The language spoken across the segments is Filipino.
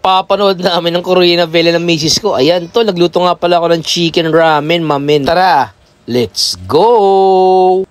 napapanood namin ng Korean novela ng misis ko. Ayan tol, nagluto nga pala ako ng chicken ramen, mamen. Tara, let's go!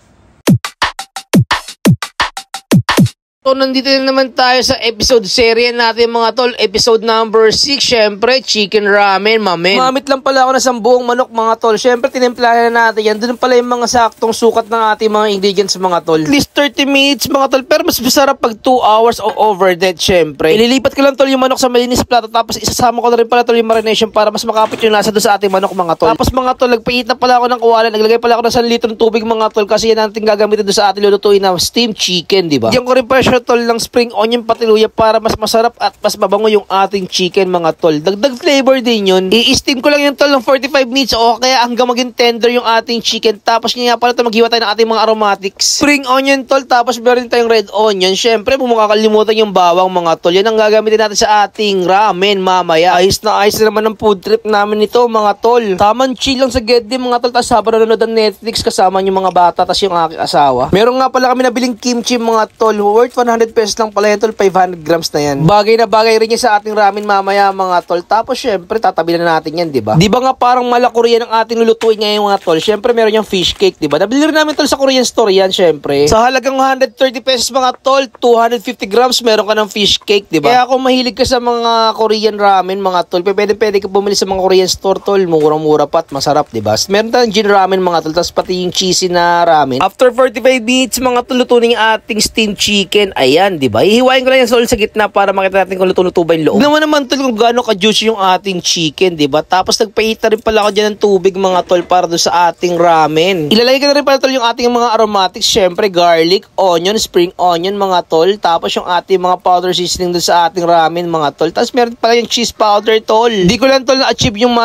So, nandito na naman tayo sa episode serye natin mga tol. Episode number 6, syempre, chicken ramen, mamen. Mamit lang pala ako na isang buong manok mga tol. Syempre, tinimplahan na natin yan. Doon pala yung mga saktong sukat ng ating mga ingredients mga tol. At least 30 minutes mga tol. Pero mas masarap pag 2 hours o over that, syempre. Ililipat ko lang tol yung manok sa malinis plato. Tapos isasama ko na rin pala tol yung marination para mas makapit yung lasa doon sa ating manok mga tol. Tapos mga tol, nagpainit na pala ako ng kawalan. Naglagay pala ako ng 1 litrong tubig mga tol. Kasi yan natin gagamitin doon sa ating lulutuin na steamed chicken, di ba? Diyan ko rin pa tol ng spring onion patiluya para mas masarap at mas mabango yung ating chicken mga tol. Dagdag flavor din yun. I-steam ko lang yung tol ng 45 minutes o kaya hanggang maging tender yung ating chicken. Tapos nga pala ito maghiwa tayo ng ating mga aromatics. Spring onion tol, tapos meron tayong red onion. Syempre, kung makakalimutan yung bawang mga tol. Yan ang gagamitin natin sa ating ramen mamaya. Ayos na naman ang food trip namin ito mga tol. Taman chill lang sa Gedde mga tol. Tapos habang nanonood ng Netflix kasama yung mga bata tapos yung aking asawa. Meron nga pala kami nabiling kimchi mga tol. Worth 100 pesos lang pala yan tol, 500 grams na yan. Bagay na bagay rin yan sa ating ramen mamaya mga tol. Tapos syempre tatabi na natin yan, di ba? Di ba nga parang mala Korean ang ating lulutuin ngayon mga tol. Syempre meron yung fish cake, di ba? Nabili rin namin tol sa Korean store yan syempre. Sa halagang 130 pesos mga tol, 250 grams meron ka ng fish cake, di ba? Kaya kung mahilig ka sa mga Korean ramen mga tol, pwede ka bumili sa mga Korean store tol. Murang-mura pa at masarap, di ba? Meron tayong gin ramen mga tol, tapos pati yung cheesy na ramen. After 45 minutes mga tol, lutuin yung ating steamed chicken. Ayan, di ba? Ihiwain ko lang yung sol sa gitna para makita natin kung luto-luto ba yung loob. Naman tol kung gaano ka-juicy yung ating chicken, di ba? Tapos nagpainit na rin pala ako dyan ng tubig mga tol para doon sa ating ramen. Ilalagay ko na rin pala tol yung ating mga aromatics, syempre garlic, onion, spring onion mga tol. Tapos yung ating mga powder seasoning doon sa ating ramen mga tol. Tapos meron pala yung cheese powder tol. Di ko lang tol na-achieve yung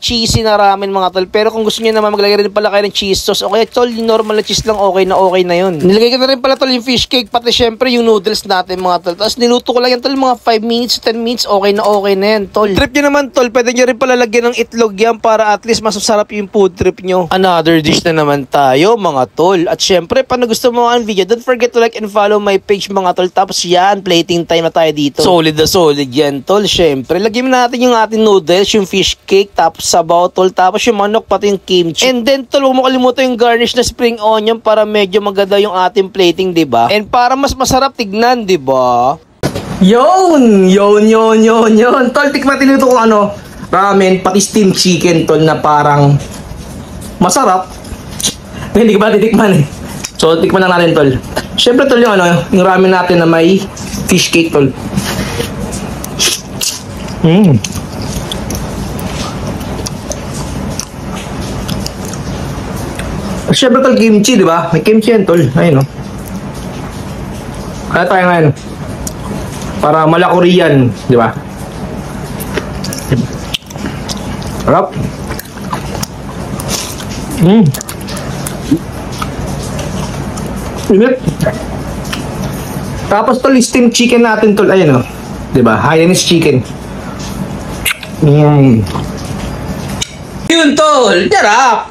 cheesy na ramen mga tol. Pero kung gusto niyo naman maglagay rin pala kayo ng cheese sauce, okay tol, yung normal na cheese lang okay na yun. Nilagay ko na rin pala tol yung fish cake, pati syempre yung noodles natin mga tol. Tapos niluto ko lang yan tol, mga 5 minutes, 10 minutes, okay na yan tol. Trip nyo naman tol, pwede nyo rin pala lagyan ng itlog yan para at least mas masarap yung food trip nyo. Another dish na naman tayo mga tol. At syempre, pag nagustuhan mo ang video, don't forget to like and follow my page mga tol. Tapos yan, plating time na tayo dito. Solid na solid yan tol. Syempre, lagyan natin yung ating noodles, yung fish cake, tapos sabaw tol, tapos yung manok, pati yung kimchi. And then tol, huwag mo kalimutan yung garnish na spring onion para medyo maganda yung ating plating, diba? And para mas masarap tignan, diba? Yun. Tol, tikman tinuto ko ramen, pati steamed chicken tol na parang masarap. Hindi ko ba titikman eh. So, tikman na natin tol. Syempre tol yung yung ramen natin na may fish cake tol. Syempre tol, kimchi, di ba? May kimchi yan tol. Ayun Kaya tayo ngayon. Para mala Korean, di ba? Sarap. Init. Tapos tol, steamed chicken natin tol, ayun di ba? Hainanese chicken. Yun tol, sarap.